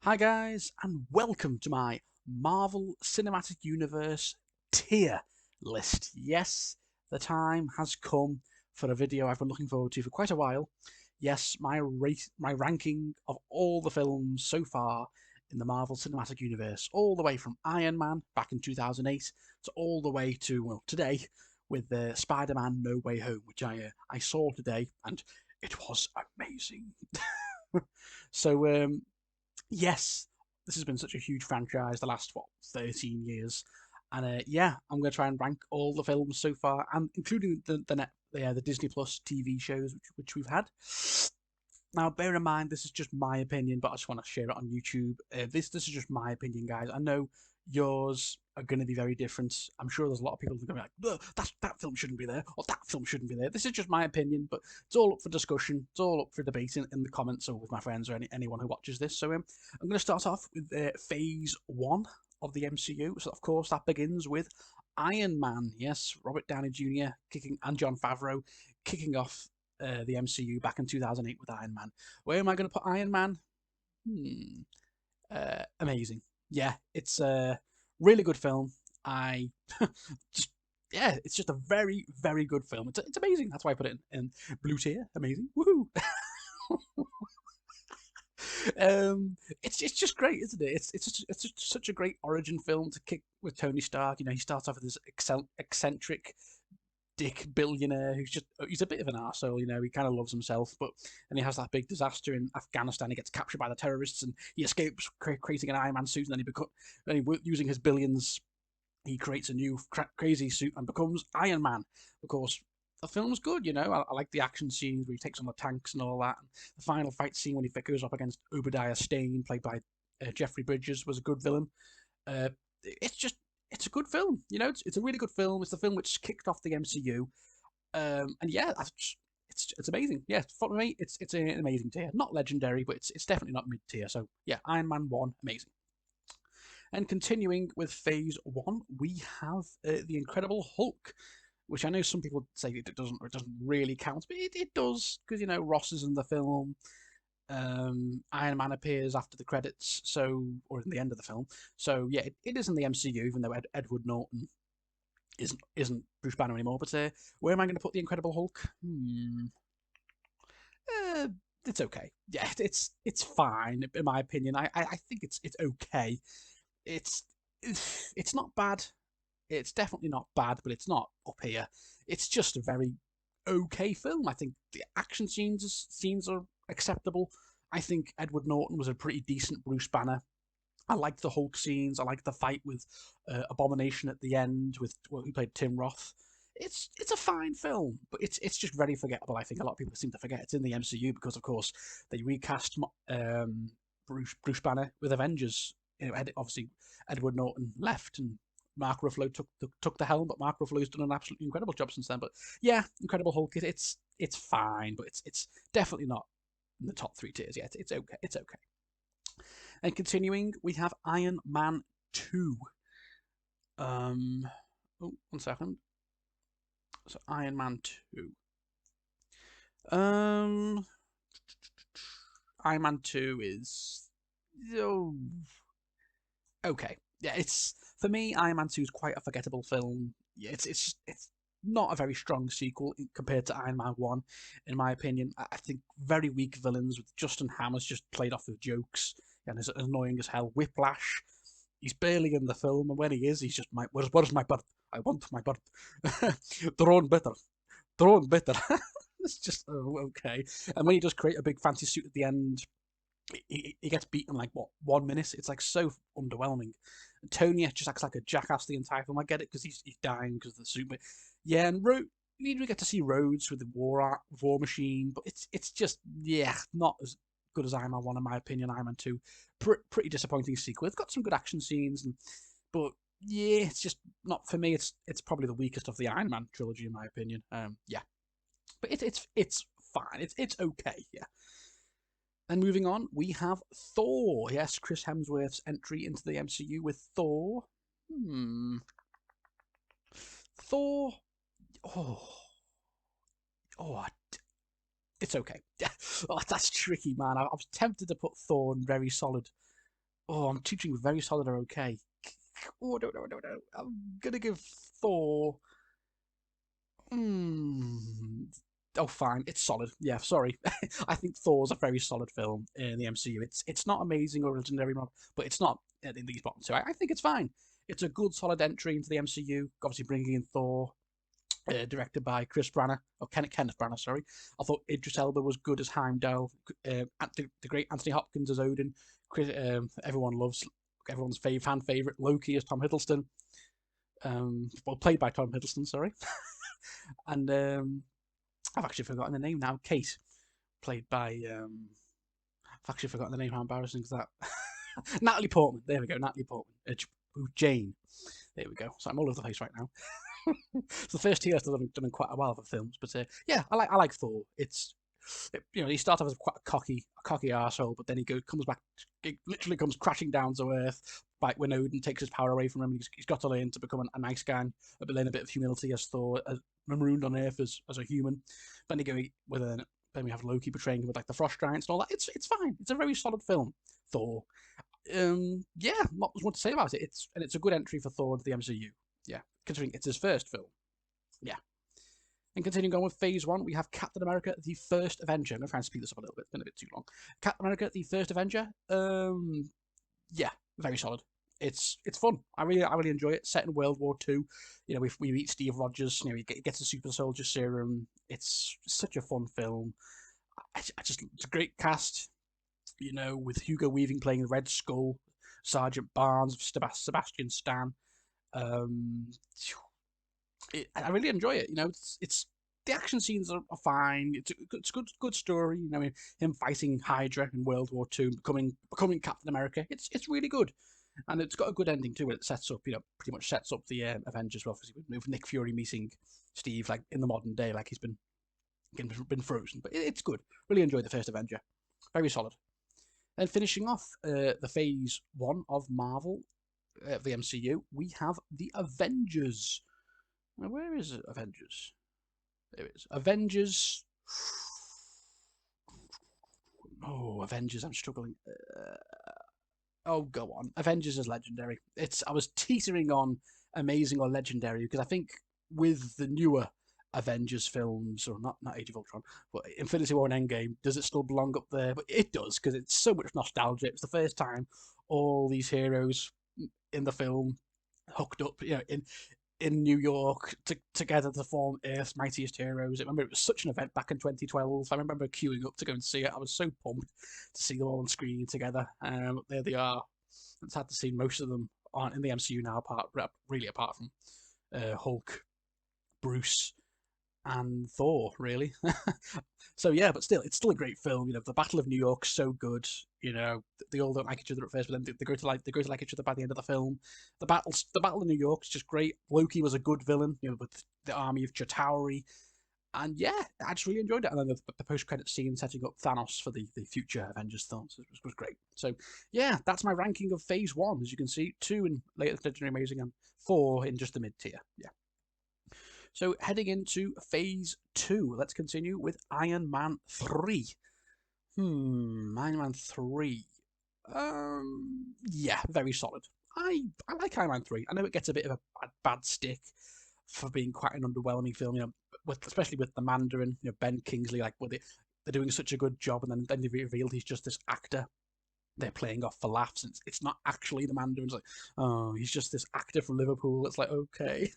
Hi guys, and welcome to my Marvel Cinematic Universe tier list. Yes, the time has come for a video I've been looking forward to for quite a while. Yes, my ranking of all the films so far in the Marvel Cinematic Universe, all the way from Iron Man back in 2008 to all the way to, well, today with Spider-Man No Way Home, which I saw today, and it was amazing. So, yes, this has been such a huge franchise the last 13 years, and yeah, I'm going to try and rank all the films so far, and including the Disney Plus TV shows which we've had. Now, bear in mind, this is just my opinion, but I just want to share it on YouTube. This is just my opinion, guys. I know yours are going to be very different. I'm sure there's a lot of people who are going to be like, that film shouldn't be there, or that film shouldn't be there. This is just my opinion, but it's all up for discussion. It's all up for debate in the comments or with my friends or anyone who watches this. So I'm going to start off with Phase 1 of the MCU. So, of course, that begins with Iron Man. Yes, Robert Downey Jr. and Jon Favreau kicking off the MCU back in 2008 with Iron Man. Where am I going to put Iron Man? Amazing. Yeah, it's a really good film. I just yeah, it's just a very, very good film. It's amazing. That's why I put it in blue tier. Amazing. Woohoo! It's just great, isn't it? It's such a great origin film to kick with Tony Stark. You know, he starts off with this eccentric dick billionaire he's a bit of an arsehole, you know, he kind of loves himself, but and he has that big disaster in Afghanistan. He gets captured by the terrorists and he escapes, creating an Iron Man suit, and then using his billions, he creates a new crazy suit and becomes Iron Man. Of course, the film's good, you know. I like the action scenes where he takes on the tanks and all that. And the final fight scene when he goes up against Obadiah Stane, played by Jeffrey Bridges, was a good villain. Uh, it's a good film. You know, it's a really good film. It's the film which kicked off the MCU. And yeah, it's amazing. Yeah, for me, it's an amazing tier. Not legendary, but it's definitely not mid tier. So yeah, Iron Man 1, amazing. And continuing with Phase 1, we have the Incredible Hulk, which I know some people say it doesn't really count, but it does, because you know Ross is in the film. Iron Man appears after the credits, or in the end of the film. So yeah, it is in the MCU, even though Edward Norton isn't Bruce Banner anymore. But where am I going to put the Incredible Hulk? Uh, it's okay. Yeah, it's fine in my opinion. I think it's okay. It's it's not bad. It's definitely not bad, but it's not up here. It's just a very okay film. I think the action scenes are acceptable. I think Edward Norton was a pretty decent Bruce Banner. I liked the Hulk scenes. I liked the fight with Abomination at the end with who played Tim Roth. It's a fine film, but it's just very forgettable. I think a lot of people seem to forget it's in the MCU because, of course, they recast Bruce Banner with Avengers. You know, obviously Edward Norton left and Mark Ruffalo took the helm, but Mark Ruffalo's done an absolutely incredible job since then. But yeah, Incredible Hulk, it's fine, but it's definitely not in the top three tiers yet. It's okay. It's okay. And continuing, we have Iron Man 2. Oh, 1 second. So Iron Man 2. Um, Iron Man 2 is oh, okay. Yeah, it's for me. Iron Man 2 is quite a forgettable film. Yeah, it's not a very strong sequel compared to Iron Man 1, in my opinion. I think very weak villains with Justin Hammer's just played off the jokes and is annoying as hell. Whiplash, he's barely in the film, and when he is, he's just where's my bird? I want my bird. Thrown better, thrown better. It's just okay. And when he does create a big fancy suit at the end, he gets beaten like what 1 minute. It's like so underwhelming. And Tony just acts like a jackass the entire film. I get it because he's dying because of the suit, but yeah, and we get to see Rhodes with the war machine, but it's just not as good as Iron Man 1 in my opinion. Iron Man 2, pretty disappointing sequel. It's got some good action scenes, but yeah, it's just not for me. It's probably the weakest of the Iron Man trilogy in my opinion. Yeah, but it's fine. It's okay. Yeah. And moving on, we have Thor. Yes, Chris Hemsworth's entry into the MCU with Thor. Thor. Oh, oh, it's okay. Oh, that's tricky, man. I was tempted to put Thor in very solid, Oh, I'm teaching very solid or okay. Oh, no, no, no, no. I'm gonna give Thor. Hmm. Oh, fine. It's solid. Yeah, sorry. I think Thor's a very solid film in the MCU. It's not amazing or legendary, but it's not in these bottom two. I think it's fine. It's a good, solid entry into the MCU. Obviously, bringing in Thor, directed by Chris Branagh, or Kenneth Branagh, sorry. I thought Idris Elba was good as Heimdall. The great Anthony Hopkins as Odin. Everyone's fan favorite Loki as Tom Hiddleston. Well, played by Tom Hiddleston, sorry. And I've actually forgotten the name now. Kate, played by. I've actually forgotten the name. How embarrassing is that? Natalie Portman. There we go. Natalie Portman. Jane. There we go. So I'm all over the place right now. So the first two I've done quite a while for films, but yeah, I like Thor. He starts off as quite a cocky arsehole, but then comes back, it literally comes crashing down to earth. Like when Odin takes his power away from him, he's got to learn to become a nice guy, but learn a bit of humility as Thor, as marooned on Earth as a human. Then then we have Loki portraying him with like the frost giants and all that. It's fine. It's a very solid film, Thor. Yeah, not much more to say about it. It's a good entry for Thor into the MCU. Yeah, considering it's his first film. Yeah. And continuing on with Phase 1, we have Captain America, the First Avenger. I'm going to try and speed this up a little bit. It's been a bit too long. Captain America, the First Avenger. Yeah, very solid. It's fun. I really enjoy it. Set in World War II. We meet Steve Rogers. He gets a super soldier serum. It's such a fun film. It's a great cast. With Hugo Weaving playing the Red Skull, Sergeant Barnes, Sebastian Stan. Um, I really enjoy it. It's the action scenes are fine. It's a good story. Him fighting Hydra in World War II, becoming Captain America. It's really good, and it's got a good ending too. It sets up, pretty much sets up the Avengers. Well, with Nick Fury meeting Steve like in the modern day, like he's been frozen. But it's good. Really enjoyed the first Avenger. Very solid. And finishing off the Phase 1 of Marvel, the MCU, we have the Avengers. Now, where is it? Avengers? There it is. Avengers. Oh, Avengers. I'm struggling. Oh, go on. Avengers is legendary. I was teetering on amazing or legendary because I think with the newer Avengers films, or not Age of Ultron, but Infinity War and End Game, does it still belong up there? But it does because it's so much nostalgia. It's the first time all these heroes in the film hooked up, in New York together to form Earth's Mightiest Heroes. I remember it was such an event back in 2012. I remember queuing up to go and see it. I was so pumped to see them all on screen together. There they are. It's sad to see most of them aren't in the MCU now, apart from Hulk, Bruce, and Thor, really. So yeah, but still, it's still a great film. The Battle of New York's so good. They all don't like each other at first, but then they grow to like each other by the end of the film. The Battle of New York's just great. Loki was a good villain, with the army of Chitauri, and yeah, I just really enjoyed it. And then the post credit scene setting up Thanos for the future Avengers films was great. So yeah, that's my ranking of Phase 1. As you can see, 2 in Latest Legendary Amazing and 4 in just the mid tier. Yeah. So heading into Phase 2, let's continue with Iron Man 3. Iron Man 3. Yeah, very solid. I like Iron Man 3. I know it gets a bit of a bad stick for being quite an underwhelming film, especially with the Mandarin, Ben Kingsley, like they're doing such a good job, and then they revealed he's just this actor they're playing off for laughs. It's not actually the Mandarin. It's like, oh, he's just this actor from Liverpool. It's like, okay.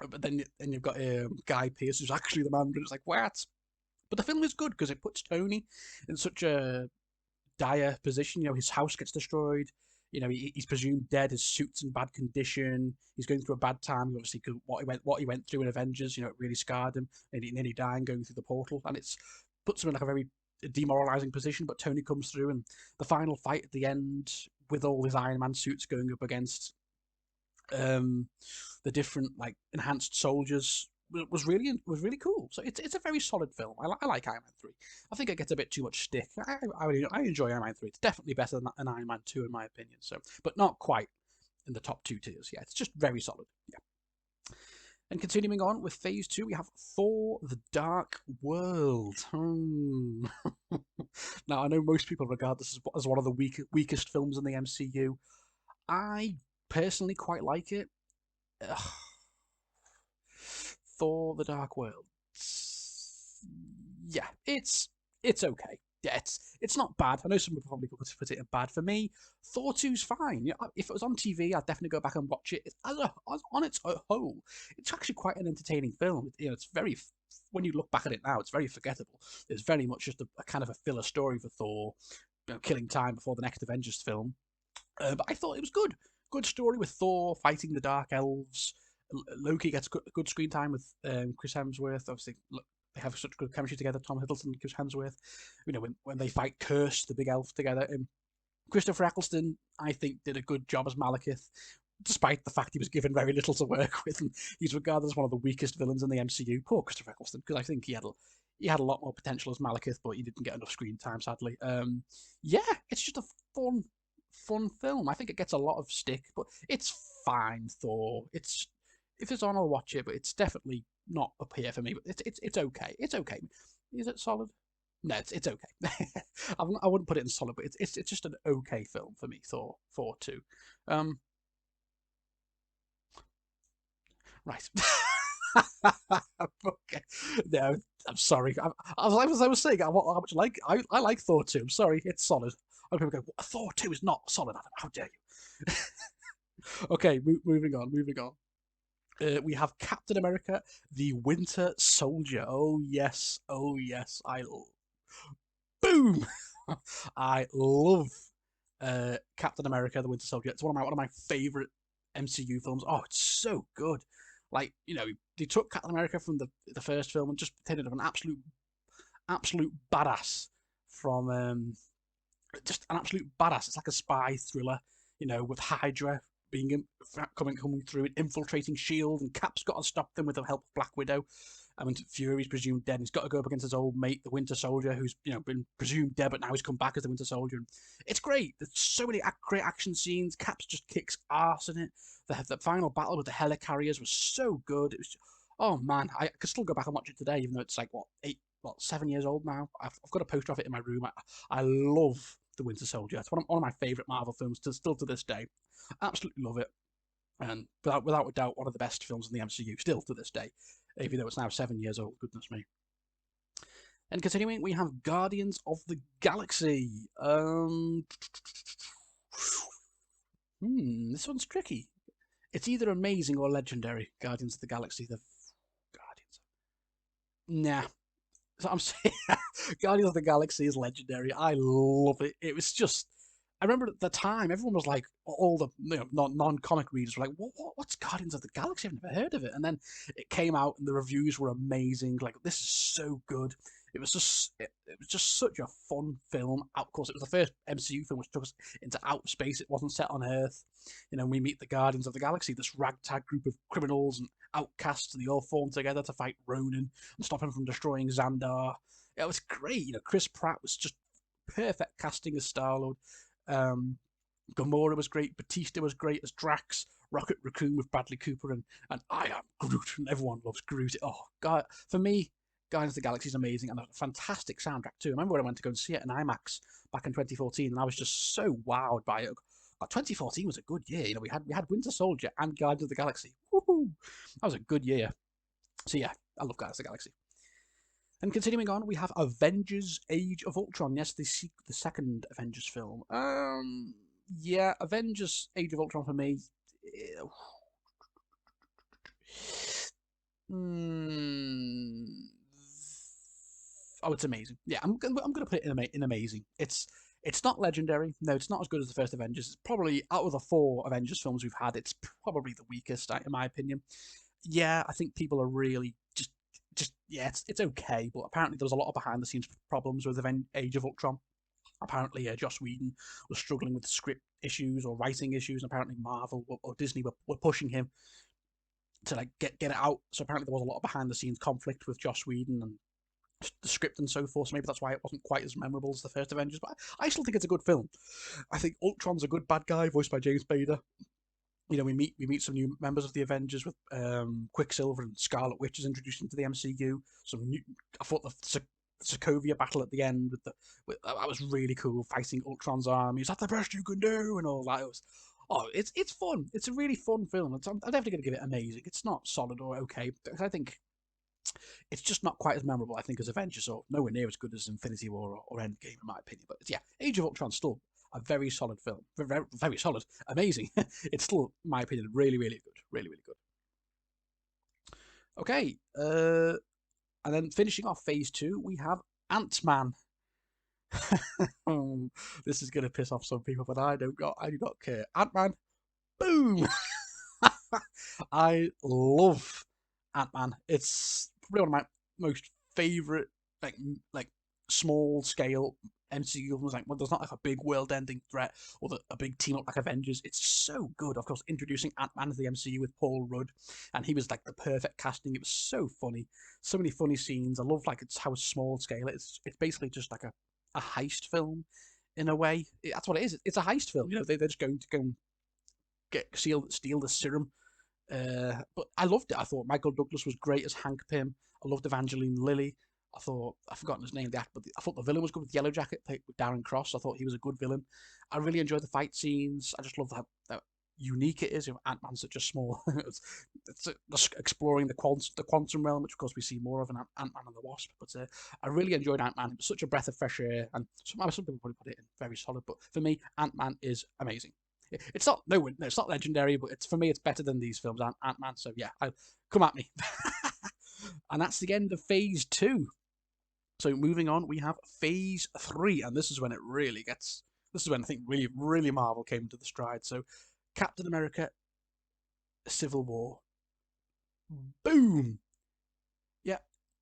But then you've got Guy Pearce, who's actually the Mandarin. It's like, what? But the film is good because it puts Tony in such a dire position. His house gets destroyed. He's presumed dead. His suit's in bad condition. He's going through a bad time. Obviously, what he went through in Avengers, it really scarred him. And he nearly dying going through the portal, and it's puts him in like a very demoralizing position. But Tony comes through, and the final fight at the end with all his Iron Man suits going up against the different like enhanced soldiers was really cool. So it's a very solid film. I like Iron Man 3. I think it gets a bit too much stick. I enjoy Iron Man 3. It's definitely better than Iron Man 2 in my opinion. So, but not quite in the top 2 tiers. Yeah, it's just very solid. Yeah. And continuing on with Phase 2, we have Thor: The Dark World. Now, I know most people regard this as one of the weakest films in the MCU. I personally quite like it. Ugh. Thor: The Dark World. Yeah, it's okay. Yeah, it's not bad. I know some people probably put it in bad. For me, Thor 2's fine. Yeah, if it was on TV, I'd definitely go back and watch it. On its whole, it's actually quite an entertaining film. It's very, when you look back at it now, it's very forgettable. It's very much just a kind of a filler story for Thor, killing time before the next Avengers film. But I thought it was good. Good story with Thor fighting the Dark Elves. Loki gets good screen time with Chris Hemsworth. Obviously, they have such good chemistry together. Tom Hiddleston and Chris Hemsworth. When they fight Curse, the big elf, together. Christopher Eccleston, I think, did a good job as Malekith, despite the fact he was given very little to work with, and he's regarded as one of the weakest villains in the MCU. Poor Christopher Eccleston, because I think he had a lot more potential as Malekith, but he didn't get enough screen time, sadly. Yeah, it's just a fun film. I think it gets a lot of stick, but it's fine. Thor. If it's on, I'll watch it, but it's definitely not up here for me. But it's okay. It's okay. Is it solid? No, it's okay. I wouldn't put it in solid, but it's just an okay film for me. Thor 2. Right. Okay. No, I'm sorry. I was saying, how much I like Thor 2. I'm sorry, it's solid. And people go, Thor 2 is not solid, Adam. How dare you? Okay, moving on. We have Captain America, the Winter Soldier. Oh yes, boom! I love Captain America, the Winter Soldier. It's one of my favorite MCU films. Oh, it's so good. Like, they took Captain America from the first film and just made it an absolute badass from just an absolute badass. It's like a spy thriller, with Hydra coming through and infiltrating Shield, and Cap's got to stop them with the help of Black Widow. I mean, Fury's presumed dead, and he's got to go up against his old mate, the Winter Soldier, who's been presumed dead, but now he's come back as the Winter Soldier. And it's great. There's so many great action scenes. Caps just kicks ass in it. The final battle with the helicarriers was so good. It was, oh man, I could still go back and watch it today, even though it's like 7 years old now. I've got a poster of it in my room. I love the Winter Soldier. It's one of my favorite Marvel films still to this day. Absolutely love it, and without a doubt, one of the best films in the MCU still to this day, even though it's now 7 years old. Goodness me. And continuing, we have Guardians of the Galaxy. This one's tricky. It's either amazing or legendary. Guardians of the Galaxy. The Guardians. Nah. So I'm saying Guardians of the Galaxy is legendary. I love it. It was just. I remember at the time, everyone was like, all the non-comic readers were like, what's Guardians of the Galaxy? I've never heard of it. And then it came out, and the reviews were amazing. Like, this is so good. It was just such a fun film. Of course, it was the first MCU film which took us into outer space. It wasn't set on Earth. We meet the Guardians of the Galaxy, this ragtag group of criminals and outcasts, and they all form together to fight Ronan and stop him from destroying Xandar. It was great. Chris Pratt was just perfect casting as Star-Lord. Gamora was great. Batista was great as Drax. Rocket Raccoon with Bradley Cooper, and I am Groot, and everyone loves Groot. Oh God, for me, Guardians of the Galaxy is amazing, and a fantastic soundtrack too. I remember when I went to go and see it in IMAX back in 2014, and I was just so wowed by it. 2014 was a good year. We had Winter Soldier and Guardians of the Galaxy. Woohoo! That was a good year. So yeah, I love Guardians of the Galaxy. And continuing on, we have Avengers Age of Ultron. Yes, the second Avengers film. Yeah, Avengers Age of Ultron for me. Oh, it's amazing. Yeah, I'm gonna put it in amazing. It's not legendary. No, it's not as good as the first Avengers. It's probably, out of the 4 Avengers films we've had, it's probably the weakest, in my opinion. Yeah, I think people are really yeah, it's okay, but apparently there was a lot of behind the scenes problems with Age of Ultron. Apparently, Joss Whedon was struggling with script issues or writing issues, and apparently Marvel or Disney were pushing him to get it out. So apparently there was a lot of behind the scenes conflict with Joss Whedon and the script and so forth. So maybe that's why it wasn't quite as memorable as the first Avengers. But I still think it's a good film. I think Ultron's a good bad guy, voiced by James Spader. You know, we meet some new members of the Avengers with Quicksilver and Scarlet Witch is introduced into the MCU. Some new, I thought the Sokovia battle at the end that was really cool, fighting Ultron's army. Is that the best you can do? And all that. It's fun. It's a really fun film. I'm definitely going to give it amazing. It's not solid or okay. I think it's just not quite as memorable, I think, as Avengers, or nowhere near as good as Infinity War or End Game, in my opinion. But yeah, Age of Ultron still a very solid film. Very, very solid. Amazing. It's still, in my opinion, really, really good. Really, really good. Okay. And then finishing off phase 2, we have Ant-Man. Oh, this is going to piss off some people, but I do not care. Ant-Man. Boom. I love Ant-Man. It's probably one of my most favorite like small scale MCU films. Like when there's not like a big world-ending threat or a big team up like Avengers. It's so good. Of course, introducing Ant-Man to the MCU with Paul Rudd, and he was like the perfect casting. It was so funny, so many funny scenes. I love like it's how small scale it is. It's basically just like a heist film in a way. That's what it is. It's a heist film. You know, they're just going to go and steal the serum. But I loved it. I thought Michael Douglas was great as Hank Pym. I loved Evangeline Lilly. I've forgotten his name, but I thought the villain was good with the Yellow Jacket, played with Darren Cross. I thought he was a good villain. I really enjoyed the fight scenes. I just love how unique it is. You know, Ant-Man's such a small. it's just exploring the quantum realm, which of course we see more of in Ant-Man and the Wasp. But I really enjoyed Ant-Man. It was such a breath of fresh air, and some people probably put it in very solid. But for me, Ant-Man is amazing. It's not it's not legendary, but for me it's better than these films, Ant-Man. So yeah, come at me. And that's the end of phase 2. So moving on, we have phase 3, and this is when it really gets. This is when I think really, really Marvel came into the stride. So Captain America: Civil War. Boom. Yeah,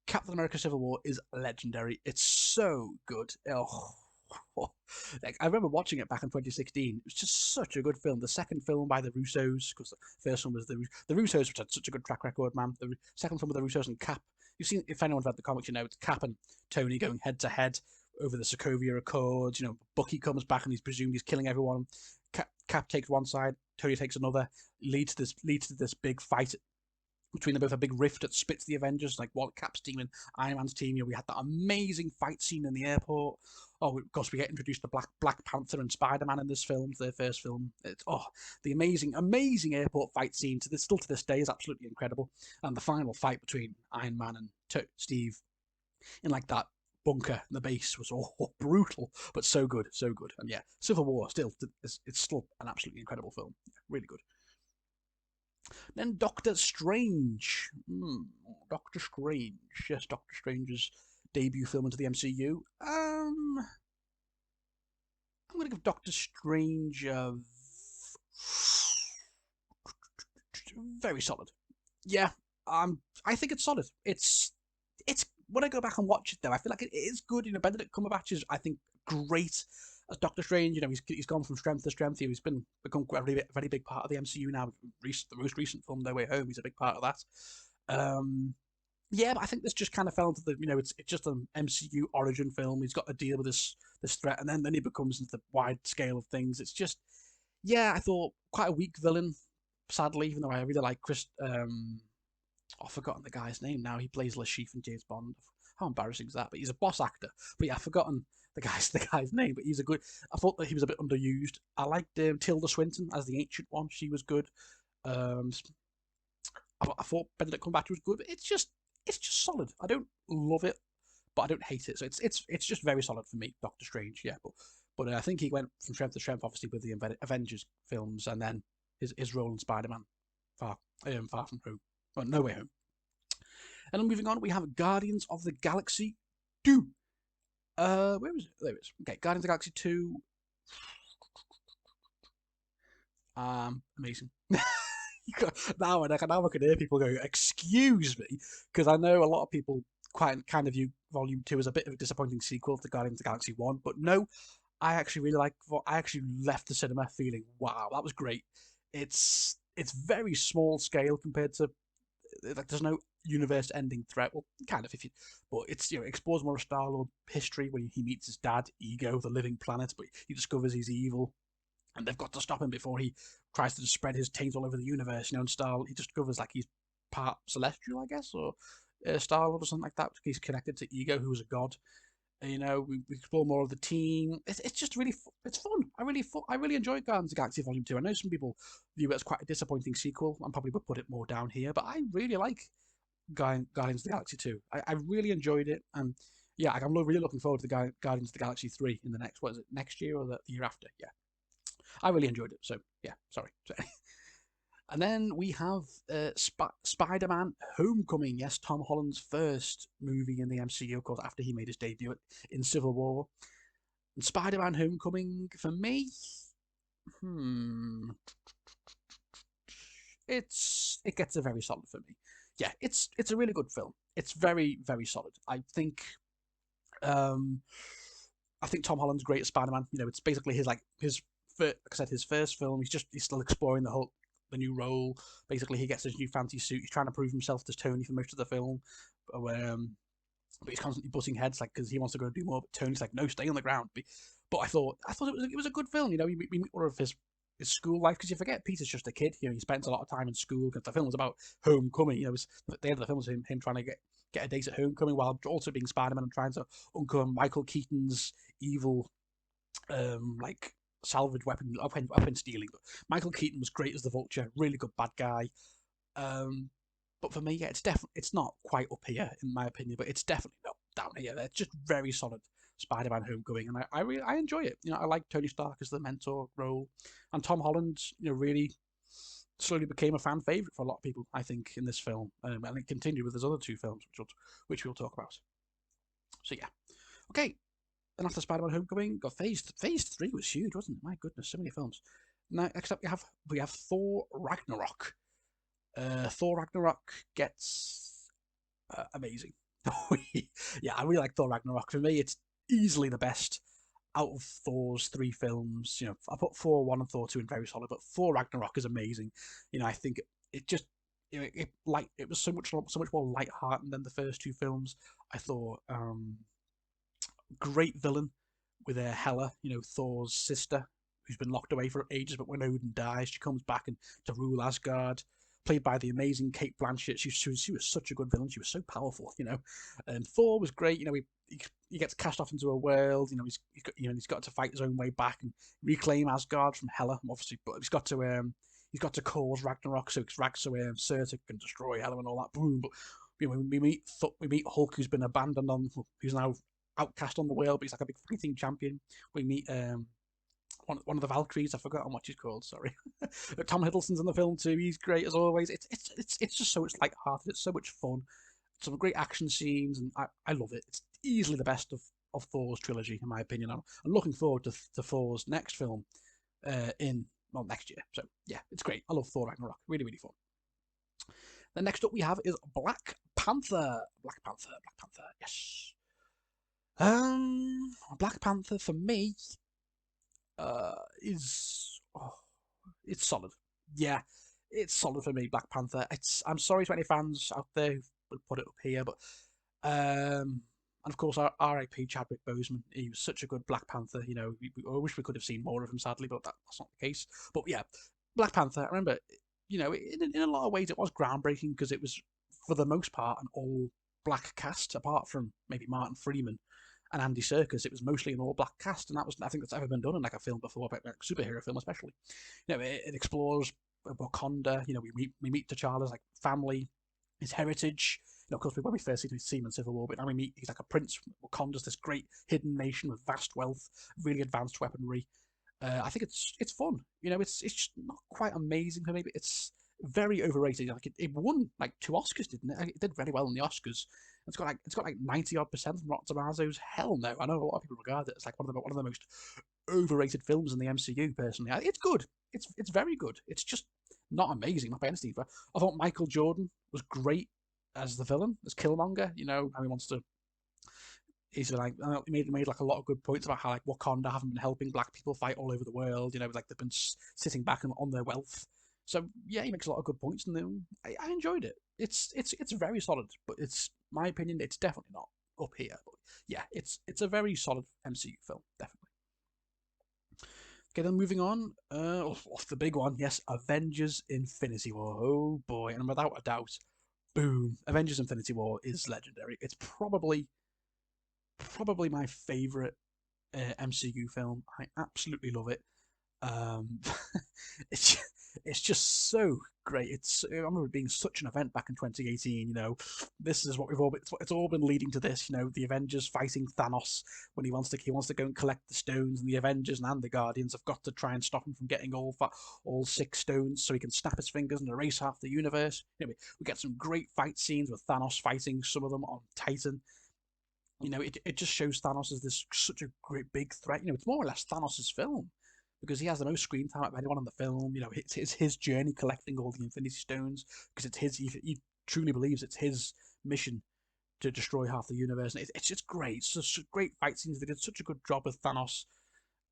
Captain America: Civil War is legendary. It's so good. Oh. Like, I remember watching it back in 2016. It was just such a good film. The second film by the Russos, because the first one was the Russos, which had such a good track record, man. The second film with the Russos and Cap. You've seen, if anyone's read the comics, you know it's Cap and Tony going head to head over the Sokovia Accords. You know, Bucky comes back and he's presumed he's killing everyone. Cap takes one side, Tony takes another. Leads to this big fight between them both, a big rift that splits the Avengers, like what Cap's team and Iron Man's team. You know, we had that amazing fight scene in the airport. Oh, of course, we get introduced to Black Panther and Spider-Man in this film, their first film. It's the amazing airport fight scene still to this day is absolutely incredible. And the final fight between Iron Man and Steve in like that bunker in the base was brutal, but so good, so good. And yeah, Civil War it's still an absolutely incredible film. Yeah, really good. Then Doctor Strange. Doctor Strange. Yes, Doctor Strange's debut film into the MCU. I'm going to give Doctor Strange very solid. Yeah, I think it's solid. It's when I go back and watch it though, I feel like it is good. You know, Benedict Cumberbatch is, I think, great as Doctor Strange. You know, he's gone from strength to strength. He's become a very big part of the MCU now. The most recent film, No Way Home, he's a big part of that. Yeah, but I think this just kind of fell into it's just an MCU origin film. He's got to deal with this threat, and then he becomes into the wide scale of things. It's just, yeah, I thought quite a weak villain, sadly, even though I really like Chris. I've forgotten the guy's name now. He plays Le Chiffre in James Bond. How embarrassing is that? But he's a boss actor. But yeah, I've forgotten the guy's name. But he's a good. I thought that he was a bit underused. I liked Tilda Swinton as the Ancient One. She was good. I thought Benedict Cumberbatch was good. It's just solid. I don't love it, but I don't hate it. So it's just very solid for me. Doctor Strange, yeah. But I think he went from strength to strength, obviously, with the Avengers films, and then his role in Spider-Man, Far From Home. Well, No Way Home. And then moving on, we have Guardians of the Galaxy 2. Where was it? There it is. Okay, Guardians of the Galaxy 2. Amazing. Now I can hear people go, excuse me, because I know a lot of people kind of view Volume 2 as a bit of a disappointing sequel to Guardians of the Galaxy 1, but no, I actually really like. I actually left the cinema feeling, wow, that was great. It's very small scale compared to, like, there's no universe-ending threat. Well, kind of, but it's, it explores more of Star-Lord history when he meets his dad, Ego, the living planet, but he discovers he's evil. and they've got to stop him before he tries to just spread his taint all over the universe. And he just discovers like he's part celestial, I guess, or Star-Lord or something like that. He's connected to Ego, who's a god. We explore more of the team. It's just really it's fun. I really enjoyed Guardians of the Galaxy Volume 2. I know some people view it as quite a disappointing sequel, and probably would put it more down here, but I really like Guardians of the Galaxy 2. I really enjoyed it, and yeah, I'm really looking forward to the Guardians of the Galaxy 3 in the next year or the year after? Yeah, I really enjoyed it. So yeah, sorry. And then we have Spider-Man: Homecoming. Yes, Tom Holland's first movie in the MCU, of course, after he made his debut in Civil War. And Spider-Man: Homecoming, for me, it gets a very solid for me. Yeah, it's a really good film. It's very, very solid. Um, I think Tom Holland's great as Spider-Man. It's basically like I said, his first film. He's still exploring the new role. Basically, he gets his new fancy suit. He's trying to prove himself to Tony for most of the film, but he's constantly butting heads, like, because he wants to go and do more. But Tony's like, no, stay on the ground. But I thought it was a good film. We meet more of his school life, because you forget Peter's just a kid. He spends a lot of time in school, because the film was about homecoming. It was the end of the film was him trying to get a date at homecoming while also being Spider-Man and trying to uncover Michael Keaton's evil, like, salvage weapon stealing. But Michael Keaton was great as the Vulture, really good bad guy. But for me, yeah, it's not quite up here in my opinion, but it's definitely not down here. It's just very solid Spider-Man: Homecoming, and I enjoy it. I like Tony Stark as the mentor role, and Tom Holland, really slowly became a fan favorite for a lot of people, I think, in this film, and it continued with his other two films, which we'll talk about. So yeah, okay. And after Spider-Man: Homecoming, got Phase 3 was huge, wasn't it? My goodness, so many films. Now, next up we have Thor Ragnarok. Thor Ragnarok gets amazing. Yeah, I really like Thor Ragnarok. For me, it's easily the best out of Thor's three films. I put Thor 1 and Thor 2 in very solid, but Thor Ragnarok is amazing. I think it just it was so much more light-hearted than the first two films. I thought great villain with Hela, Thor's sister, who's been locked away for ages, but when Odin dies, she comes back to rule Asgard. Played by the amazing Cate Blanchett. She was such a good villain. She was so powerful, And Thor was great. He gets cast off into a world. He's got to fight his own way back and reclaim Asgard from Hela, obviously. But he's got to cause Ragnarok, so Surtur can destroy Hela and all that. Boom. But we meet Hulk, who's been abandoned who's now outcast on the world, but he's like a big fighting champion. We meet one of the Valkyries. I've forgotten what she's called. Sorry. Tom Hiddleston's in the film too. He's great as always. It's just so much light-hearted. It's so much fun. Some great action scenes, and I love it. It's easily the best of Thor's trilogy, in my opinion. I'm looking forward to Thor's next film next year. So yeah, it's great. I love Thor Ragnarok. Really, really fun. The next up we have is Black Panther. Black Panther. Yes. Black Panther for me it's solid. Yeah, it's solid for me. Black Panther. I'm sorry to any fans out there who would put it up here, but and of course our R.I.P. Chadwick Boseman. He was such a good Black Panther. I wish we could have seen more of him, sadly, but that's not the case. But yeah, Black Panther. I remember, in a lot of ways it was groundbreaking, because it was for the most part an all black cast, apart from maybe Martin Freeman and Andy Serkis. It was mostly an all-black cast, and I think that's ever been done in like a film before, like a superhero film especially. It explores Wakanda. We meet T'Challa's like family, his heritage. Of course, when we first see him in Civil War, but now he's like a prince. Wakanda's this great hidden nation with vast wealth, really advanced weaponry. I think it's fun. It's just not quite amazing for me, but it's very overrated. Like it won like 2 Oscars, didn't it? It did very well in the Oscars. It's got like 90% from Rotten Tomatoes. Hell no! I know a lot of people regard it as like one of the most overrated films in the MCU. Personally, it's good. It's very good. It's just not amazing, not by any stretch. I thought Michael Jordan was great as the villain, as Killmonger. How he wants to. He's like he made like a lot of good points about how like Wakanda haven't been helping black people fight all over the world. Like they've been sitting back on their wealth. So yeah, he makes a lot of good points, and I enjoyed it. It's very solid, but my opinion, it's definitely not up here. But yeah, it's a very solid MCU film, definitely. Okay, then moving on. Off the big one, yes, Avengers Infinity War. Oh boy, and without a doubt, boom, Avengers Infinity War is legendary. It's probably my favorite MCU film. I absolutely love it. Um, it's it's just so great. I remember it being such an event back in 2018. This is what it's all been leading to this. The Avengers fighting Thanos when he wants to go and collect the stones, and the Avengers and the Guardians have got to try and stop him from getting all 6 stones, so he can snap his fingers and erase half the universe. Anyway, we get some great fight scenes with Thanos fighting some of them on Titan. It just shows Thanos as such a great big threat. It's more or less Thanos' film because he has the most screen time of anyone in the film. It's his journey collecting all the Infinity Stones because it's his. He truly believes it's his mission to destroy half the universe. And it's just great. It's such great fight scenes. They did such a good job with Thanos.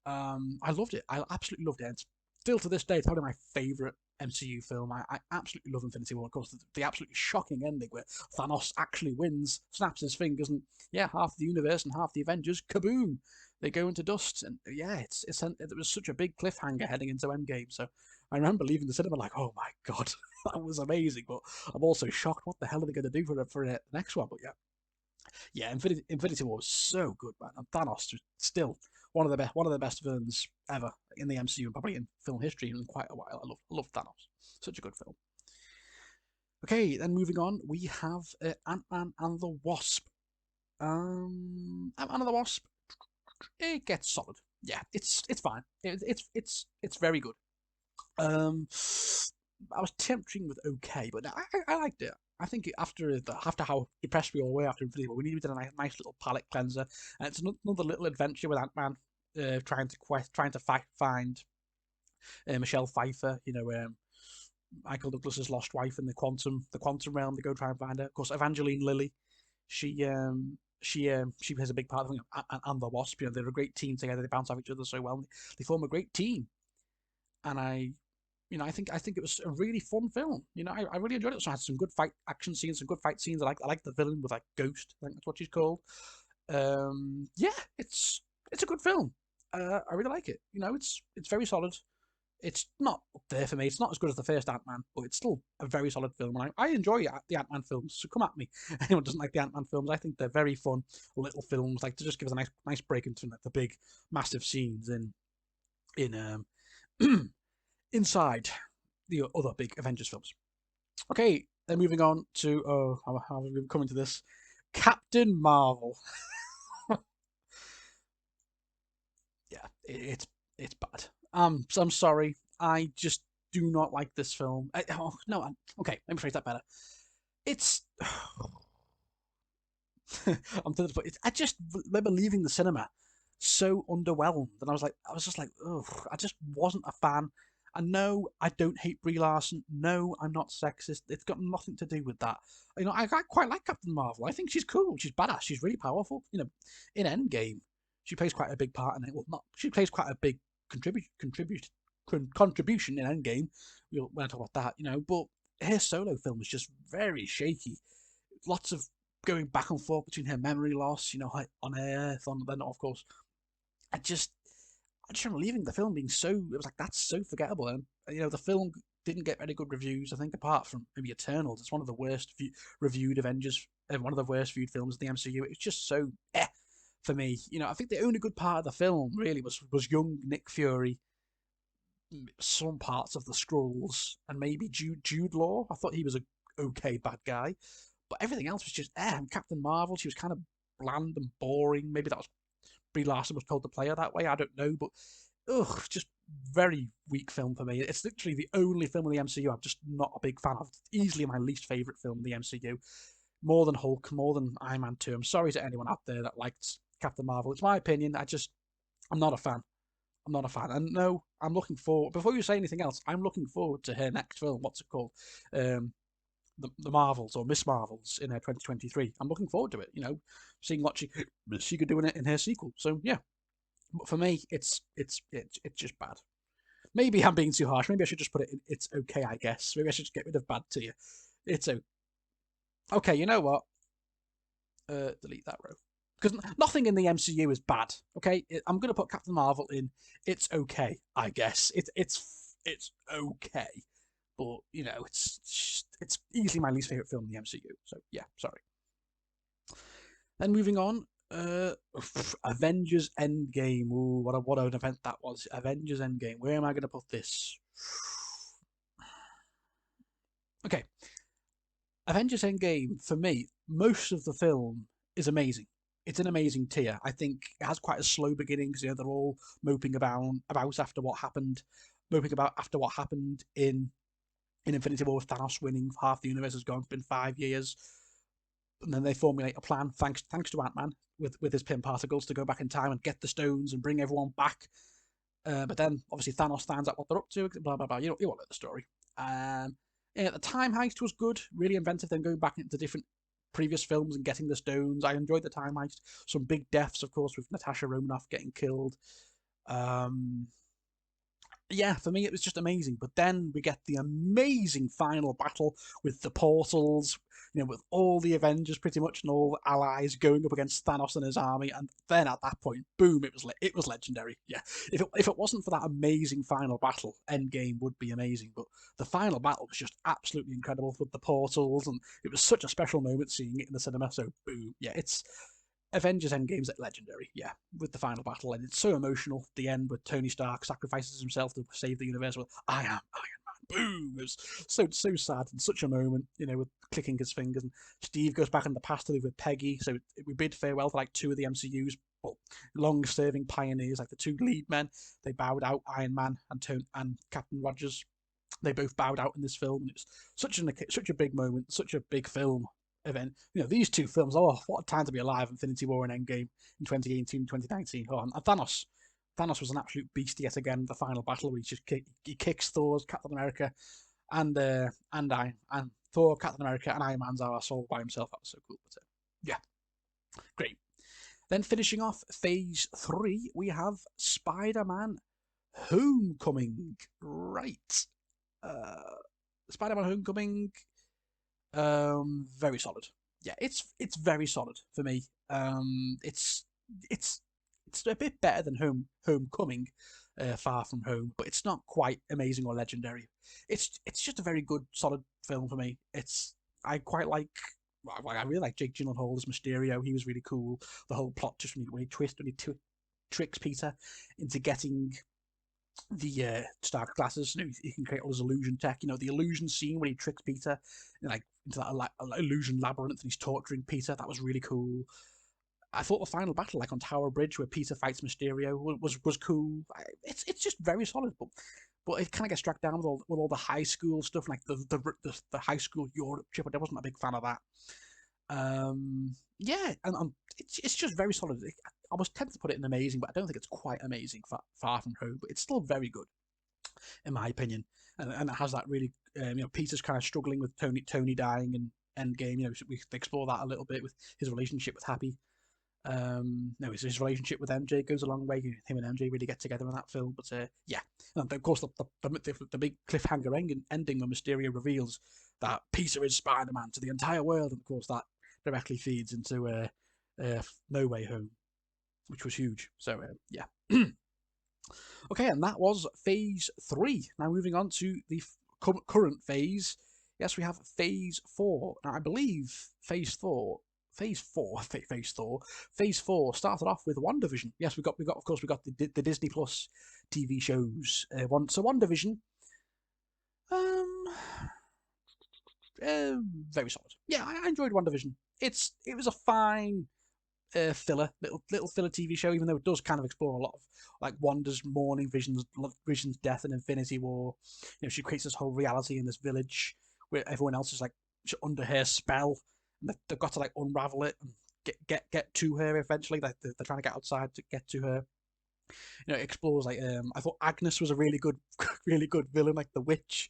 I loved it. I absolutely loved it. And still to this day, it's probably my favourite MCU film. I absolutely love Infinity War. Of course, the absolutely shocking ending where Thanos actually wins, snaps his fingers, and half the universe and half the Avengers, kaboom, they go into dust. And it was such a big cliffhanger heading into End Game. So I remember leaving the cinema like, oh my god, that was amazing. But I'm also shocked. What the hell are they going to do for the next one? But Infinity War was so good, man. And Thanos was still one of the best villains ever in the MCU and probably in film history in quite a while. I love Thanos. Such a good film. Okay, then moving on, we have Ant-Man and the Wasp. Ant-Man and the Wasp, it gets solid. Yeah, it's fine. It's very good. I was tempting with okay, but I liked it. I think after how depressed we all were after Infinity War, we needed a nice little palate cleanser, and it's another little adventure with Ant-Man trying to find Michelle Pfeiffer. Michael Douglas's lost wife in the quantum realm. They go try and find her. Of course, Evangeline Lilly, she has a big part of it, and the Wasp. They're a great team together. They bounce off each other so well. They form a great team, and I think it was a really fun film. I really enjoyed it. So I had some good action scenes, some good fight scenes. I like the villain with Ghost. I think that's what she's called. It's a good film. I really like it. It's very solid. It's not up there for me. It's not as good as the first Ant-Man, but it's still a very solid film. And I enjoy the Ant-Man films. So come at me. Anyone doesn't like the Ant-Man films? I think they're very fun little films. Like to just give us a nice break into the big, massive scenes in inside the other big Avengers films. Okay, then moving on to how have we come into this? Captain Marvel. Yeah, it's bad. So I'm sorry. I just do not like this film. No. Okay, let me phrase that better. It's. I'm to the point. I just remember leaving the cinema so underwhelmed, and I was just like, oh, I just wasn't a fan. And no, I don't hate Brie Larson. No, I'm not sexist. It's got nothing to do with that. I quite like Captain Marvel. I think she's cool. She's badass. She's really powerful. In Endgame, she plays quite a big part in it. Well, not she plays quite a big contribution in Endgame. When I talk about that, but her solo film was just very shaky. Lots of going back and forth between her memory loss, on Earth, then of course. I just remember leaving the film being it was like, that's so forgettable. And the film didn't get very good reviews. I think apart from maybe Eternals, it's one of the worst reviewed Avengers, one of the worst viewed films in the MCU. It's just so for me. I think the only good part of the film really was young Nick Fury, some parts of the Skrulls, and maybe Jude Law. I thought he was a okay bad guy, but everything else was just and Captain Marvel, she was kind of bland and boring. Maybe that was Brie Larson was told to play her that way. I don't know, but just very weak film for me. It's literally the only film in the MCU I'm just not a big fan of. It's easily my least favourite film in the MCU. More than Hulk, more than Iron Man 2. I'm sorry to anyone out there that liked Captain Marvel. It's my opinion. I'm not a fan. I'm not a fan. And no, I'm looking forward. Before you say anything else, I'm looking forward to her next film. What's it called? The Marvels or Miss Marvels in her 2023. I'm looking forward to it. Seeing what she could do in her sequel. So yeah, but for me, it's just bad. Maybe I'm being too harsh. Maybe I should just put it in. It's okay, I guess. Maybe I should just get rid of bad to you. It's okay. You know what? Delete that row. because nothing in the MCU is bad. Okay, I'm going to put Captain Marvel in. It's okay, I guess. It's okay, but you know, it's easily my least favorite film in the MCU. So yeah, sorry. Then moving on, Avengers End Game. Ooh, what an event that was! Avengers End Game. Where am I going to put this? Okay, Avengers End Game for me. Most of the film is amazing. It's an amazing tier. I think it has quite a slow beginning because they're all moping about after what happened, moping about after what happened in Infinity War with Thanos winning. Half the universe has gone. It's been 5 years. And then they formulate a plan, thanks to Ant-Man, with his pin particles to go back in time and get the stones and bring everyone back. But then, obviously, Thanos finds out what they're up to, blah, blah, blah. You all know the story. Yeah, the time heist was good, really inventive, then going back into different previous films and getting the stones. I enjoyed the time heist. Some big deaths, of course, with Natasha Romanoff getting killed. Yeah, for me, it was just amazing. But then we get the amazing final battle with the portals, with all the Avengers pretty much and all the allies going up against Thanos and his army. And then at that point, boom, it was legendary. Yeah, if it wasn't for that amazing final battle, Endgame would be amazing. But the final battle was just absolutely incredible with the portals, and it was such a special moment seeing it in the cinema. So boom, yeah, it's Avengers Endgame's legendary, yeah, with the final battle, and it's so emotional. The end, where Tony Stark sacrifices himself to save the universe. With I am Iron Man. Boom! It was so sad and such a moment, with clicking his fingers. And Steve goes back in the past to live with Peggy. So we bid farewell to like two of the MCU's long-serving pioneers, like the two lead men. They bowed out. Iron Man and Captain Rogers. They both bowed out in this film. And it was such a big moment, such a big film event. These two films, oh, what a time to be alive. Infinity War and Endgame in 2018, 2019. Oh, and Thanos. Thanos was an absolute beast yet again. The final battle where he kicks Thor's Captain America and Thor, Captain America, and Iron Man's our soul by himself. That was so cool. But yeah, great. Then finishing off Phase 3, we have Spider-Man Homecoming. Right. Spider-Man Homecoming, very solid. Yeah, it's very solid for me. It's a bit better than Homecoming, Far From Home, but it's not quite amazing or legendary. It's just a very good, solid film for me. I really like Jake Gyllenhaal as Mysterio. He was really cool. The whole plot, just when he tricks Peter into getting the Stark glasses. He can create all his illusion tech. The illusion scene where he tricks Peter, into that illusion labyrinth, and he's torturing Peter. That was really cool. I thought the final battle, like on Tower Bridge, where Peter fights Mysterio, was cool. It's just very solid, but it kind of gets dragged down with all the high school stuff, like the high school Europe trip. I wasn't a big fan of that. Yeah, and it's just very solid. I was tempted to put it in amazing, but I don't think it's quite amazing Far From Home. But it's still very good, in my opinion. And it has that really, Peter's kind of struggling with Tony dying in Endgame. We explore that a little bit with his relationship with Happy. His relationship with MJ goes a long way. Him and MJ really get together in that film. But yeah, and of course the big cliffhanger ending when Mysterio reveals that Peter is Spider-Man to the entire world, and of course that directly feeds into No Way Home, which was huge. So yeah. Okay, and that was Phase 3. Now moving on to the current phase. Yes, we have Phase 4. Now I believe Phase 4 started off with WandaVision. Yes, we got the Disney Plus TV shows. WandaVision, very solid. Yeah, I enjoyed WandaVision. It was a fine little filler TV show, even though it does kind of explore a lot of like Wanda's mourning, Vision's death, and Infinity War. She creates this whole reality in this village where everyone else is like under her spell, and they've got to like unravel it and get to her eventually. Like they're trying to get outside to get to her. It explores like I thought Agnes was a really good villain, like the witch.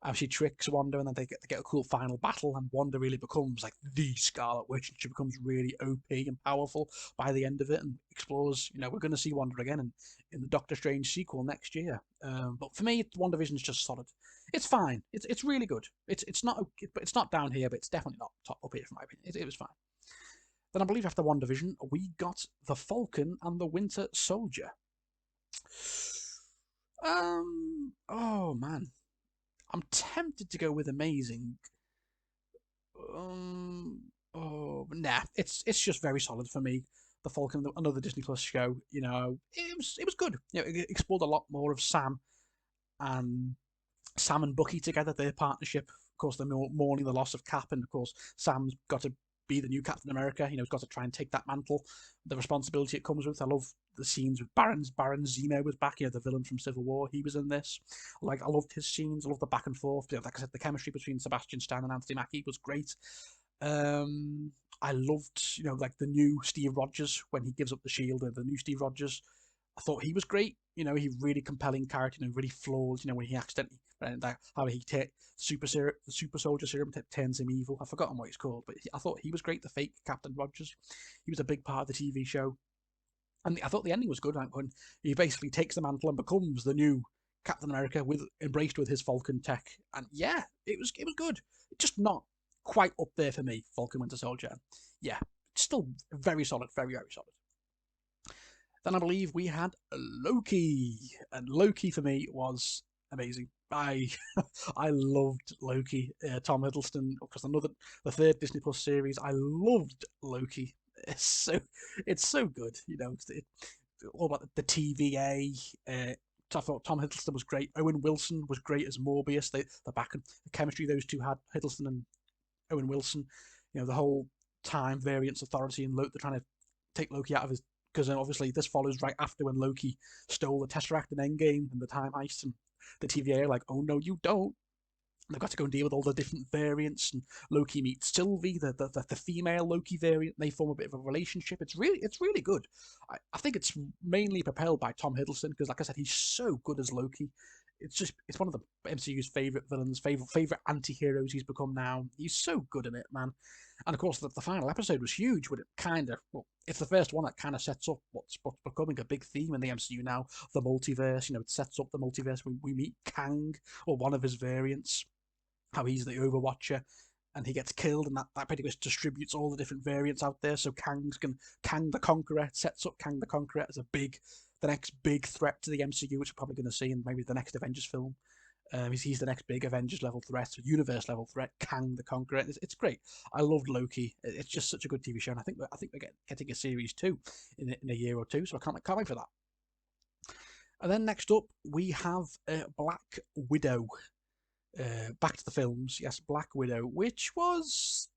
How she tricks Wanda, and then they get a cool final battle, and Wanda really becomes like the Scarlet Witch, and she becomes really OP and powerful by the end of it, and explores. We're going to see Wanda again in the Doctor Strange sequel next year. But for me, WandaVision is just solid. It's fine. It's really good. It's not down here, but it's definitely not top up here, from my opinion. It was fine. Then I believe after WandaVision, we got The Falcon and the Winter Soldier. Oh man, I'm tempted to go with amazing. Oh nah, it's just very solid for me. The Falcon, another Disney Plus show. It was good. It explored a lot more of and Sam and Bucky together, their partnership. Of course, they're mourning the loss of Cap, and of course, Sam's got to be the new Captain America. He's got to try and take that mantle, the responsibility it comes with. I love the scenes with Baron Zemo was back. The villain from Civil War. He was in this. I loved his scenes. I loved the back and forth. Like I said, the chemistry between Sebastian Stan and Anthony Mackie was great. I loved, the new Steve Rogers when he gives up the shield. The new Steve Rogers, I thought he was great. He really compelling character. Really flawed. When he accidentally how he super soldier serum turns him evil. I've forgotten what he's called, but I thought he was great. The fake Captain Rogers, he was a big part of the TV show, and I thought the ending was good. When he basically takes the mantle and becomes the new Captain America embraced with his Falcon tech, and yeah, it was good. Just not quite up there for me. Falcon Winter Soldier, yeah, still very solid, very very solid. Then I believe we had Loki, and Loki for me was amazing. I I loved Loki. Tom Hiddleston, because the third Disney Plus series. I loved Loki. It's so good. All about the TVA. I thought Tom Hiddleston was great. Owen Wilson was great as Morbius. The chemistry those two had, Hiddleston and Owen Wilson. The whole time variance authority and they're trying to take Loki out of his, because obviously this follows right after when Loki stole the Tesseract in Endgame and the time heist, and the TVA are like, oh no, you don't. They've got to go and deal with all the different variants, and Loki meets Sylvie, the female Loki variant. And they form a bit of a relationship. It's really good. I think it's mainly propelled by Tom Hiddleston because, like I said, he's so good as Loki. It's one of the MCU's favorite villains, favorite anti-heroes he's become now. He's so good in it, man. And of course, the final episode was huge. But it's the first one that kind of sets up what's becoming a big theme in the MCU now, the multiverse. It sets up the multiverse. We meet Kang, or one of his variants, how he's the Overwatcher, and he gets killed, and that pretty much distributes all the different variants out there. So Kang the Conqueror sets up Kang the Conqueror as the next big threat to the MCU, which we're probably going to see in maybe the next Avengers film. He's the next big Avengers level threat, universe level threat, Kang the Conqueror. It's great. I loved Loki. It's just such a good TV show, and I think we're getting a series 2 in a year or two, so I can't wait for that. And then next up we have Black Widow. Back to the films, yes, Black Widow, which was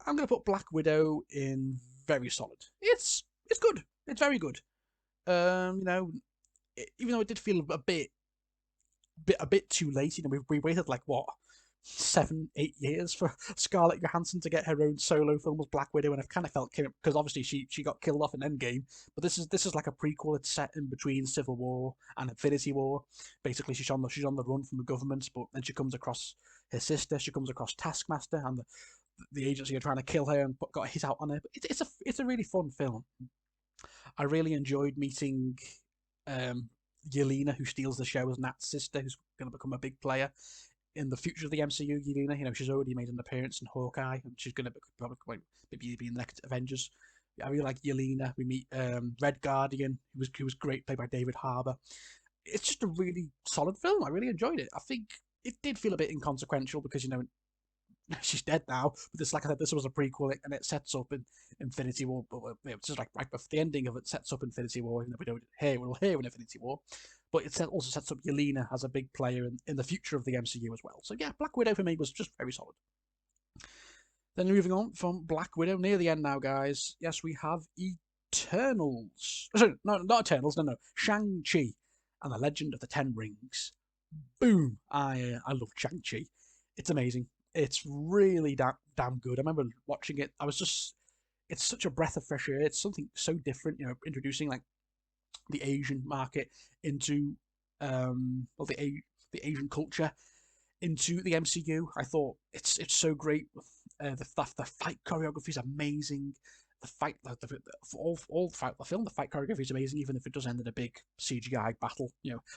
I'm going to put Black Widow in very solid. It's good. It's very good. Even though it did feel a bit too late. We waited like what 7-8 years for Scarlett Johansson to get her own solo film as Black Widow, and I've kind of felt because obviously she got killed off in Endgame, but this is like a prequel. It's set in between Civil War and Infinity War. Basically, she's on the run from the government, but then she comes across her sister. She comes across Taskmaster, and the agency are trying to kill her and got a hit out on her. But it's a really fun film. I really enjoyed meeting Yelena, who steals the show as Nat's sister, who's going to become a big player in the future of the MCU. Yelena, she's already made an appearance in Hawkeye, and she's going to probably maybe be in the next Avengers. I really like Yelena. We meet Red Guardian, who was great, played by David Harbour. It's just a really solid film. I really enjoyed it. I think it did feel a bit inconsequential because she's dead now. But like I said, this was a prequel, and it sets up in Infinity War. But it's just like right before the ending of it sets up Infinity War. We'll hear in Infinity War. But it also sets up Yelena as a big player in the future of the MCU as well. So yeah, Black Widow for me was just very solid. Then moving on from Black Widow, near the end now, guys. Yes, we have Eternals. Sorry, no, not Eternals. No. Shang-Chi and the Legend of the Ten Rings. Boom! I love Shang-Chi. It's amazing. It's really damn good. I remember watching it. It's such a breath of fresh air. It's something so different. Introducing like the Asian market into the Asian culture into the MCU. I thought it's so great. The fight choreography is amazing. The fight, the film, the fight choreography is amazing, even if it does end in a big CGI battle.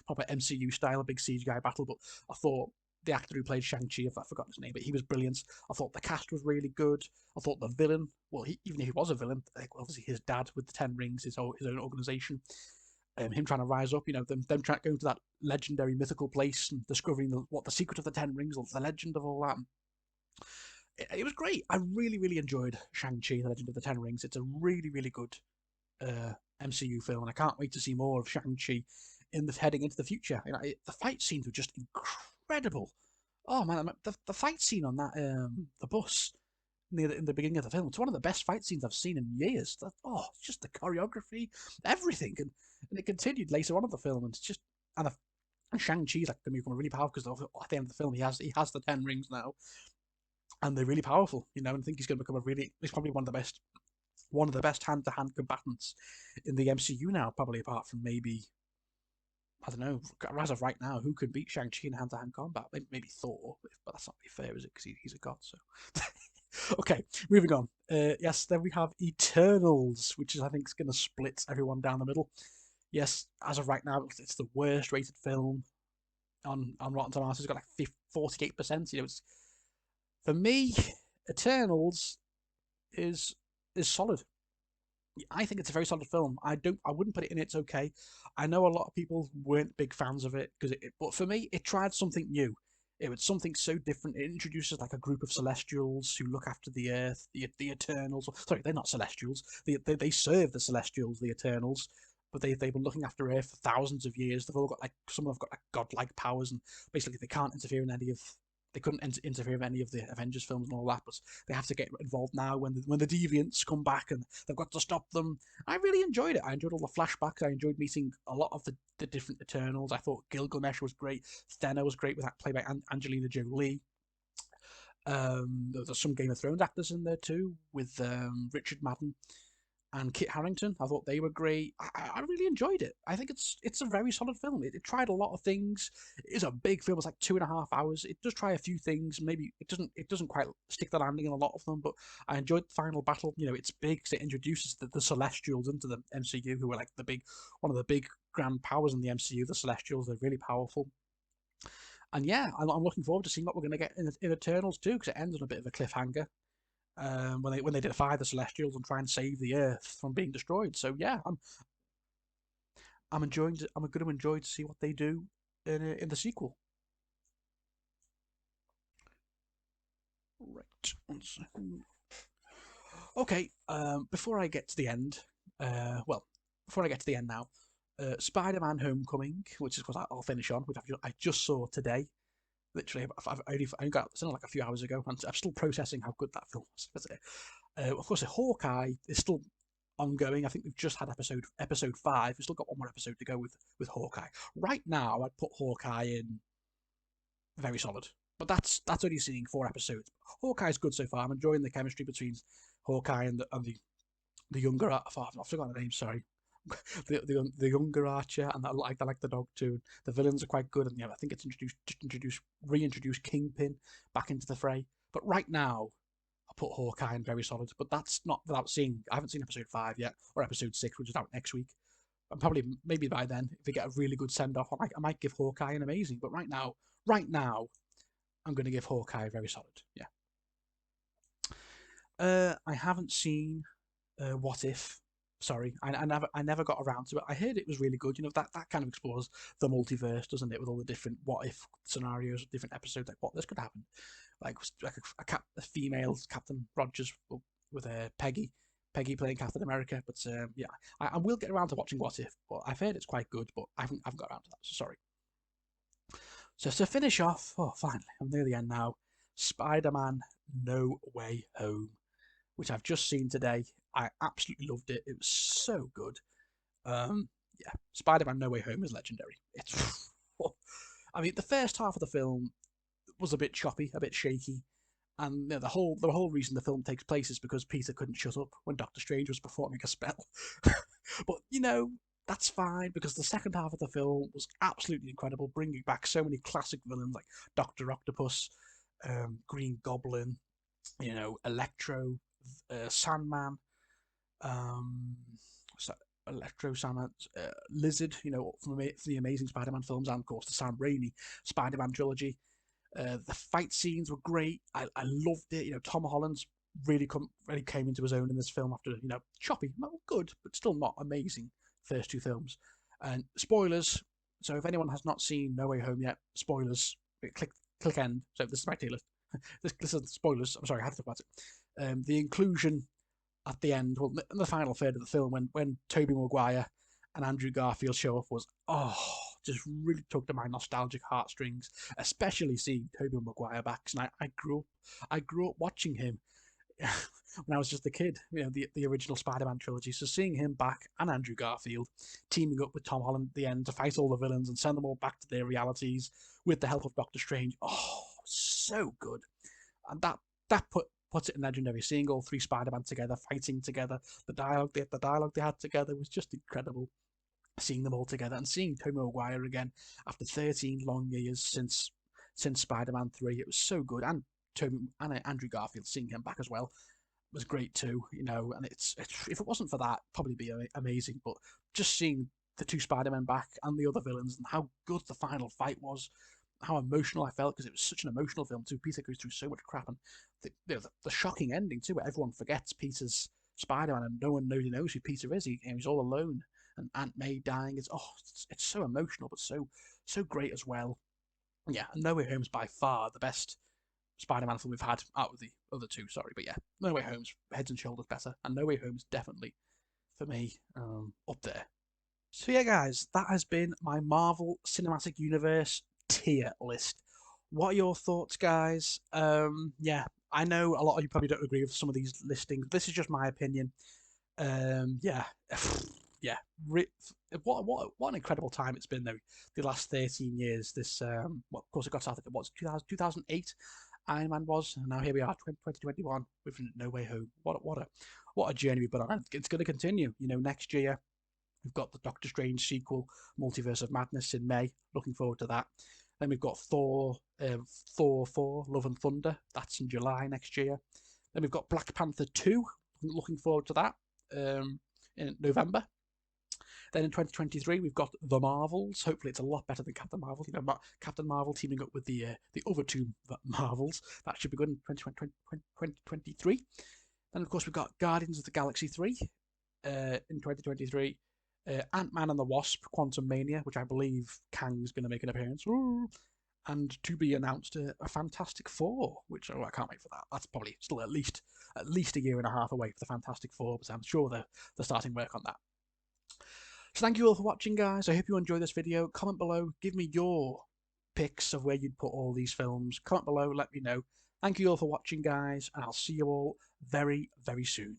Proper MCU style, a big CGI battle. But I thought the actor who played Shang-Chi, I forgot his name, but he was brilliant. I thought the cast was really good. I thought the villain, well, even if he was a villain, like, obviously his dad with the Ten Rings, his own organization, him trying to rise up, them trying to go to that legendary mythical place and discovering what the secret of the Ten Rings, the legend of all that. It was great. I really, really enjoyed Shang-Chi, The Legend of the Ten Rings. It's a really, really good MCU film, and I can't wait to see more of Shang-Chi heading into the future. The fight scenes were just incredible. Oh man, the fight scene on that the bus in the beginning of the film, it's one of the best fight scenes I've seen in years. Just the choreography, everything, and it continued later on in the film, and it's just and Shang-Chi's like going to become really powerful because at the end of the film he has the Ten Rings now, and they're really powerful, and I think he's going to become he's probably one of the best hand-to-hand combatants in the MCU now, probably apart from maybe, I don't know, as of right now, who could beat Shang-Chi in hand-to-hand combat? Maybe Thor, but that's not really fair, is it? Because he's a god, so. Okay, moving on. Yes, then we have Eternals, which I think is going to split everyone down the middle. Yes, as of right now, it's the worst rated film on Rotten Tomatoes. It's got like 48%. For me, Eternals is solid. I think it's a very solid film. I wouldn't put it in It's okay. I know a lot of people weren't big fans of it but for me, it tried something new. It was something so different. It introduces like a group of Celestials who look after the Earth, the Eternals. Sorry, they're not Celestials. They serve the Celestials, the Eternals, but they've been looking after Earth for thousands of years. They've all got some of them have got like godlike powers, and basically they can't interfere in any of. They couldn't interfere in any of the Avengers films and all that, but they have to get involved now when the deviants come back, and they've got to stop them. I really enjoyed it. I enjoyed all the flashbacks. I enjoyed meeting a lot of the different Eternals. I thought Gilgamesh was great. Thena was great with that, played by Angelina Jolie. There's some Game of Thrones actors in there too, with Richard Madden and Kit Harington. I thought they were great. I really enjoyed it. I think it's a very solid film. It tried a lot of things. It is a big film. It's like 2.5 hours. It does try a few things. Maybe it doesn't quite stick the landing in a lot of them, but I enjoyed the final battle. It's big because it introduces the Celestials into the MCU, who are like one of the big grand powers in the MCU. The Celestials, they're really powerful. And yeah, I'm looking forward to seeing what we're going to get in Eternals too, because it ends on a bit of a cliffhanger. When they defy the Celestials and try and save the Earth from being destroyed. So yeah, I'm going to enjoy to see what they do in the sequel. Right, 1 second. Okay, before I get to the end, before I get to the end now, Spider-Man: Homecoming, which of course I'll finish on, which I just saw today. Literally, I've only got it like a few hours ago, and I'm still processing how good that film was. Of course, Hawkeye is still ongoing. I think we've just had episode 5. We've still got one more episode to go with Hawkeye. Right now, I'd put Hawkeye in very solid, but that's only seeing 4 episodes. Hawkeye's good so far. I'm enjoying the chemistry between Hawkeye and the younger. I've forgotten the name. Sorry. the younger Archer, and I like the dog too. The villains are quite good, and I think it's reintroduced Kingpin back into the fray. But right now, I put Hawkeye in very solid. But that's not without seeing. I haven't seen episode 5 yet, or episode 6, which is out next week. And probably maybe by then, if they get a really good send off, I might give Hawkeye an amazing. But right now, I'm going to give Hawkeye very solid. Yeah. I haven't seen What If. Sorry, I never got around to it. I heard it was really good. That kind of explores the multiverse, doesn't it? With all the different what if scenarios, different episodes, like what this could happen, like a female Captain Rogers with Peggy playing Captain America. But yeah, I will get around to watching What If. But I've heard it's quite good, but I haven't got around to that. So sorry. So to finish off, finally, I'm near the end now. Spider-Man: No Way Home, which I've just seen today. I absolutely loved it. It was so good. Yeah, Spider-Man: No Way Home is legendary. It's, I mean, the first half of the film was a bit choppy, a bit shaky, and the whole reason the film takes place is because Peter couldn't shut up when Doctor Strange was performing a spell. But that's fine, because the second half of the film was absolutely incredible, bringing back so many classic villains like Doctor Octopus, Green Goblin, Electro, Sandman. Electro, Sandman, Lizard, from the Amazing Spider-Man films, and of course the Sam Raimi Spider-Man trilogy. The fight scenes were great. I loved it. You know, Tom Holland's really came into his own in this film after, you know, choppy, not good, but still not amazing first two films. And spoilers. So if anyone has not seen No Way Home yet, spoilers. Click end. So this is my tier list. This is spoilers. I'm sorry, I have to talk about it. The inclusion at the end, well, in the final third of the film, when Tobey Maguire and Andrew Garfield show up, was just really tugged at my nostalgic heartstrings, especially seeing Tobey Maguire back. And I grew up watching him when I was just a kid. You know, the original Spider-Man trilogy. So seeing him back and Andrew Garfield teaming up with Tom Holland at the end to fight all the villains and send them all back to their realities with the help of Doctor Strange. Oh, so good. And that puts it in legendary. Seeing all three Spider-Man together, fighting together, the dialogue they had together was just incredible. Seeing them all together and seeing Tobey Maguire again after 13 long years since Spider-Man 3, it was so good. And Andrew Garfield, seeing him back as well, was great too. You know, and it's if it wasn't for that, probably be amazing. But just seeing the two Spider-Men back and the other villains and how good the final fight was, how emotional I felt, because it was such an emotional film too. Peter goes through so much crap, and the shocking ending too, where everyone forgets Peter's Spider-Man and no one knows who Peter is. He's all alone, and Aunt May dying. It's so emotional, but so great as well. Yeah, and No Way Home's by far the best Spider-Man film we've had out of the other two. Sorry, but yeah, No Way Home's heads and shoulders better, and No Way Home's definitely for me up there. So yeah, guys, that has been my Marvel Cinematic Universe tier list. What are your thoughts, guys? Yeah, I know a lot of you probably don't agree with some of these listings. This is just my opinion. Yeah, yeah. What an incredible time it's been though. The last 13 years. This well, of course, it got started. What's 2008? Iron Man was, and now here we are, 2021 with No Way Home. What a journey we've been on. It's going to continue. You know, next year we've got the Doctor Strange sequel, Multiverse of Madness, in May. Looking forward to that. Then we've got Thor 4, Love and Thunder. That's in July next year. Then we've got Black Panther 2. Looking forward to that in November. Then in 2023, we've got The Marvels. Hopefully it's a lot better than Captain Marvel. You know, Captain Marvel teaming up with the other two Marvels. That should be good in 2023. Then, of course, we've got Guardians of the Galaxy 3 in 2023. Ant-Man and the Wasp, Quantum Mania, which I believe Kang's going to make an appearance. Ooh. And to be announced a Fantastic Four, which I can't wait for that. That's probably still at least a year and a half away for the Fantastic Four, but I'm sure they're starting work on that. So thank you all for watching, guys. I hope you enjoyed this video. Comment below, give me your picks of where you'd put all these films. Comment below, let me know. Thank you all for watching, guys, and I'll see you all very, very soon.